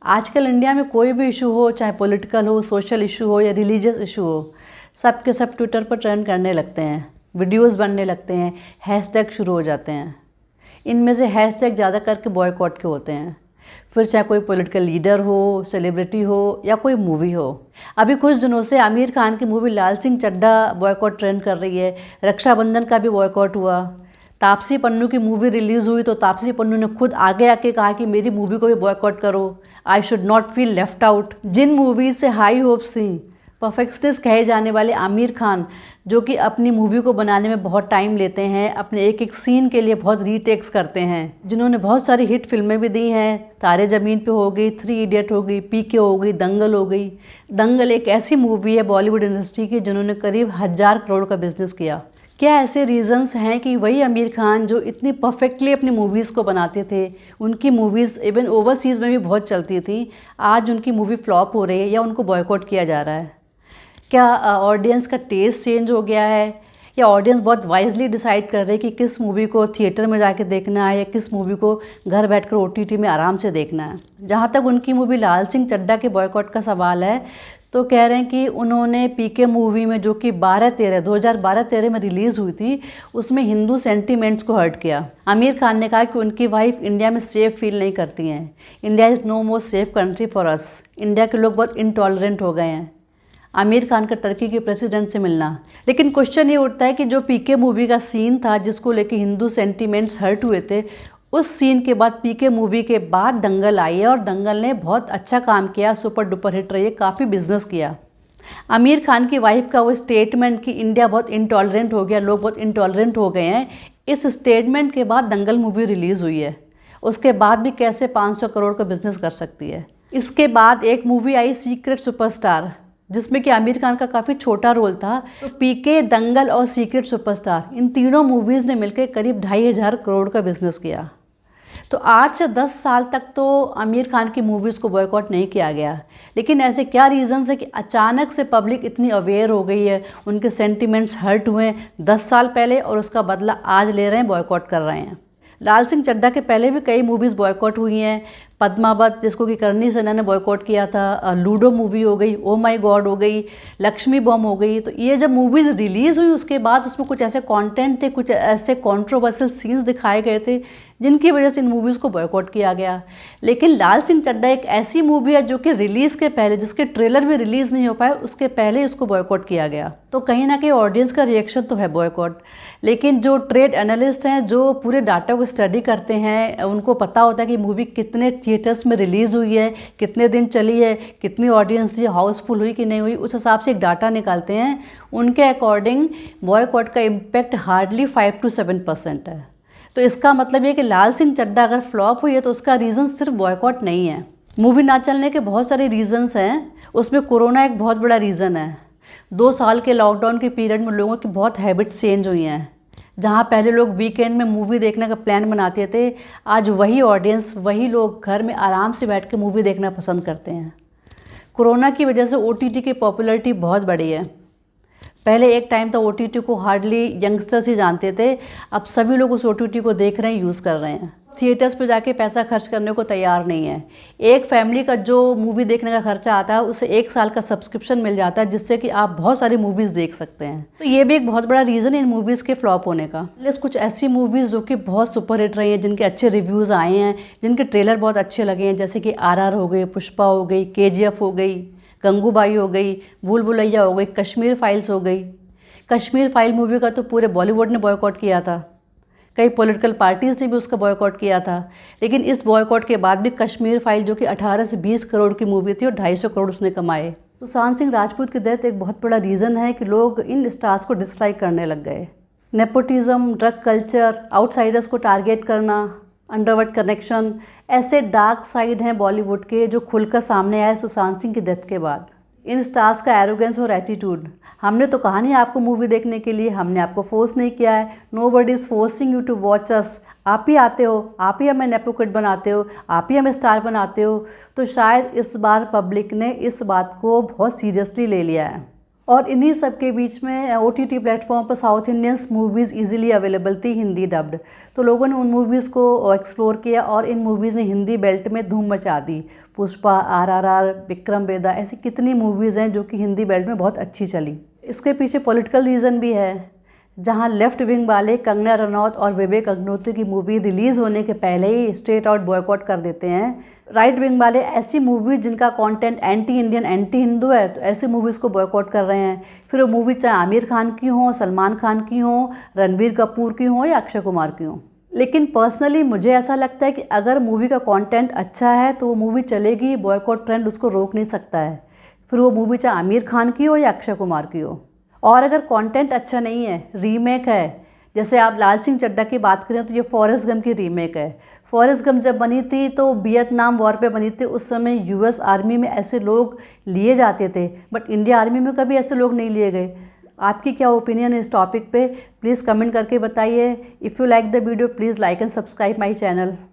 आजकल इंडिया में कोई भी इशू हो, चाहे पॉलिटिकल हो, सोशल इशू हो या रिलीजियस इशू हो, सब के सब ट्विटर पर ट्रेंड करने लगते हैं, वीडियोस बनने लगते हैं, हैशटैग शुरू हो जाते हैं। इनमें से हैशटैग ज़्यादा करके बॉयकॉट के होते हैं, फिर चाहे कोई पॉलिटिकल लीडर हो, सेलिब्रिटी हो या कोई मूवी हो। अभी कुछ दिनों से आमिर खान की मूवी लाल सिंह चड्ढा बॉयकॉट ट्रेंड कर रही है। रक्षाबंधन का भी बॉयकॉट हुआ। तापसी पन्नू की मूवी रिलीज़ हुई तो तापसी पन्नू ने खुद आगे आके कहा कि मेरी मूवी को भी बॉयकॉट करो, I should not feel left out. जिन मूवीज़ से हाई होप्स थी, परफेक्शनिस्ट कहे जाने वाले आमिर खान, जो कि अपनी मूवी को बनाने में बहुत टाइम लेते हैं, अपने एक एक सीन के लिए बहुत रीटेक्स करते हैं, जिन्होंने बहुत सारी हिट फिल्में भी दी हैं, तारे ज़मीन पे हो गई, 3 इडियट हो गई, पीके हो गई, दंगल हो गई। दंगल एक ऐसी मूवी है बॉलीवुड इंडस्ट्री की जिन्होंने करीब 1000 करोड़ का बिजनेस किया। क्या ऐसे रीजंस हैं कि वही आमिर खान जो इतनी परफेक्टली अपनी मूवीज़ को बनाते थे, उनकी मूवीज़ इवन ओवरसीज़ में भी बहुत चलती थी, आज उनकी मूवी फ्लॉप हो रही है या उनको बॉयकॉट किया जा रहा है? क्या ऑडियंस का टेस्ट चेंज हो गया है या ऑडियंस बहुत वाइजली डिसाइड कर रहे हैं कि किस मूवी को थिएटर में जाके देखना है या किस मूवी को घर बैठकर ओटीटी में आराम से देखना है? जहाँ तक उनकी मूवी लाल सिंह चड्ढा के बॉयकॉट का सवाल है, तो कह रहे हैं कि उन्होंने पीके मूवी में, जो कि 2012-13 में रिलीज़ हुई थी, उसमें हिंदू सेंटीमेंट्स को हर्ट किया। आमिर खान ने कहा कि उनकी वाइफ इंडिया में सेफ़ फील नहीं करती हैं। India is no more safe country for us. India के लोग बहुत इंटॉलरेंट हो गए हैं। आमिर खान का टर्की के प्रेसिडेंट से मिलना। लेकिन क्वेश्चन ये उठता है कि जो पीके मूवी का सीन था, जिसको लेके हिंदू सेंटीमेंट्स हर्ट हुए थे, उस सीन के बाद पीके मूवी के बाद दंगल आई है और दंगल ने बहुत अच्छा काम किया, सुपर डुपर हिट रही है, काफ़ी बिजनेस किया। आमिर खान की वाइफ का वो स्टेटमेंट कि इंडिया बहुत इंटॉलरेंट हो गया, लोग बहुत इंटॉलरेंट हो गए हैं, इस स्टेटमेंट के बाद दंगल मूवी रिलीज़ हुई है। उसके बाद भी कैसे 500 करोड़ का बिजनेस कर सकती है? इसके बाद एक मूवी आई सीक्रेट सुपरस्टार, जिसमें कि आमिर खान का काफ़ी छोटा रोल था। तो पीके, दंगल और सीक्रेट सुपरस्टार, इन तीनों मूवीज़ ने मिलकर करीब 2500 करोड़ का बिजनेस किया। तो 8 से 10 साल तक तो आमिर खान की मूवीज़ को बॉयकॉट नहीं किया गया। लेकिन ऐसे क्या रीज़न्स है कि अचानक से पब्लिक इतनी अवेयर हो गई है, उनके सेंटिमेंट्स हर्ट हुए 10 साल पहले और उसका बदला आज ले रहे हैं, बॉयकॉट कर रहे हैं। लाल सिंह चड्ढा के पहले भी कई मूवीज़ बॉयकॉट हुई हैं। पद्मावत, जिसको कि करणी सेना ने बॉयकॉट किया था, लूडो मूवी हो गई, ओ माय गॉड हो गई, लक्ष्मी बॉम्ब हो गई। तो ये जब मूवीज़ रिलीज़ हुई उसके बाद उसमें कुछ ऐसे कंटेंट थे, कुछ ऐसे कंट्रोवर्शियल सीन्स दिखाए गए थे, जिनकी वजह से इन मूवीज़ को बॉयकॉट किया गया। लेकिन लाल सिंह चड्ढा एक ऐसी मूवी है जो कि रिलीज़ के पहले, जिसके ट्रेलर भी रिलीज़ नहीं हो पाए, उसके पहले इसको बॉयकॉट किया गया। तो कहीं ना कहीं ऑडियंस का रिएक्शन तो है बॉयकॉट। लेकिन जो ट्रेड एनालिस्ट हैं, जो पूरे डाटा को स्टडी करते हैं, उनको पता होता है कि मूवी कितने थिएटर्स में रिलीज़ हुई है, कितने दिन चली है, कितनी ऑडियंस थी, हाउसफुल हुई कि नहीं हुई, उस हिसाब से एक डाटा निकालते हैं। उनके अकॉर्डिंग बॉयकॉट का इम्पैक्ट हार्डली 5 to 7% है। तो इसका मतलब ये कि लाल सिंह चड्ढा अगर फ्लॉप हुई है तो उसका रीज़न सिर्फ बॉयकॉट नहीं है। मूवी ना चलने के बहुत सारे रीज़न्स हैं, उसमें कोरोना एक बहुत बड़ा रीज़न है। 2 साल के लॉकडाउन के पीरियड में लोगों की बहुत हैबिट्स चेंज हुई हैं। जहाँ पहले लोग वीकेंड में मूवी देखने का प्लान बनाते थे, आज वही ऑडियंस, वही लोग घर में आराम से बैठ के मूवी देखना पसंद करते हैं। कोरोना की वजह से OTT की पॉपुलैरिटी बहुत बढ़ी है। पहले एक टाइम था OTT को हार्डली यंगस्टर्स ही जानते थे, अब सभी लोग उस OTT को देख रहे हैं, यूज़ कर रहे हैं। थिएटर्स पे जाके पैसा खर्च करने को तैयार नहीं है। एक फैमिली का जो मूवी देखने का खर्चा आता है, उसे 1 साल का सब्सक्रिप्शन मिल जाता है, जिससे कि आप बहुत सारी मूवीज़ देख सकते हैं। तो ये भी एक बहुत बड़ा रीज़न है इन मूवीज़ के फ्लॉप होने का। प्लस कुछ ऐसी मूवीज़ जो कि बहुत सुपर हिट रही हैं, जिनके अच्छे रिव्यूज़ आए हैं, जिनके ट्रेलर बहुत अच्छे लगे हैं, जैसे कि RR हो गई, पुष्पा हो गई, KGF हो गई, गंगूबाई हो गई, भूल भुलैया हो गई, कश्मीर फाइल्स हो गई। कश्मीर फाइल मूवी का तो पूरे बॉलीवुड ने बॉयकॉट किया था, कई पॉलिटिकल पार्टीज़ ने भी उसका बॉयकॉट किया था। लेकिन इस बॉयकॉट के बाद भी कश्मीर फाइल, जो कि 18 से 20 करोड़ की मूवी थी, और 250 करोड़ उसने कमाए। सुशांत सिंह राजपूत की डेथ एक बहुत बड़ा रीज़न है कि लोग इन स्टार्स को डिसलाइक करने लग गए। नेपोटिज्म, ड्रग कल्चर, आउटसाइडर्स को टारगेट करना, अंडरवर्ल्ड कनेक्शन, ऐसे डार्क साइड हैं बॉलीवुड के जो खुलकर सामने आए सुशांत सिंह की डेथ के बाद। इन स्टार्स का एरोगेंस और एटीट्यूड, हमने तो कहा नहीं आपको मूवी देखने के लिए, हमने आपको फोर्स नहीं किया है, nobody is forcing you to watch us, आप ही आते हो, आप ही हमें नेपोकिड बनाते हो, आप ही हमें स्टार बनाते हो। तो शायद इस बार पब्लिक ने इस बात को बहुत सीरियसली ले लिया है। और इन्हीं सब के बीच में OTT प्लेटफॉर्म पर south Indians movies easily available थी हिंदी डब्ड। तो लोगों ने उन मूवीज़ को एक्सप्लोर किया और इन मूवीज़ ने हिंदी बेल्ट में धूम मचा दी। पुष्पा, RRR, विक्रम बेदा, ऐसी कितनी मूवीज़ हैं जो कि हिंदी बेल्ट में बहुत अच्छी चली। इसके पीछे पॉलिटिकल रीज़न भी है। जहां लेफ्ट विंग वाले कंगना रनौत और विवेक अग्निहोत्री की मूवी रिलीज़ होने के पहले ही स्ट्रेट आउट बॉयकॉट कर देते हैं, राइट विंग वाले ऐसी मूवी जिनका content anti Indian, anti Hindu है, तो ऐसी मूवीज़ को बॉयकॉट कर रहे हैं। फिर वो मूवी चाहे आमिर खान की हो, सलमान खान की हो, रणबीर कपूर की हो या अक्षय कुमार की हो। लेकिन पर्सनली मुझे ऐसा लगता है कि अगर मूवी का कंटेंट अच्छा है तो वो मूवी चलेगी, बॉयकॉट ट्रेंड उसको रोक नहीं सकता है। फिर वो मूवी चाहे आमिर खान की हो या अक्षय कुमार की हो। और अगर कंटेंट अच्छा नहीं है, रीमेक है, जैसे आप लाल सिंह चड्ढा की बात करें तो ये फॉरेस्ट गम की रीमेक है। फॉरेस्ट गम जब बनी थी तो वियतनाम वॉर पे बनी थी। उस समय US आर्मी में ऐसे लोग लिए जाते थे, बट इंडिया आर्मी में कभी ऐसे लोग नहीं लिए गए। आपकी क्या ओपिनियन है इस टॉपिक पे? प्लीज़ कमेंट करके बताइए। If you like the video please like and subscribe my channel.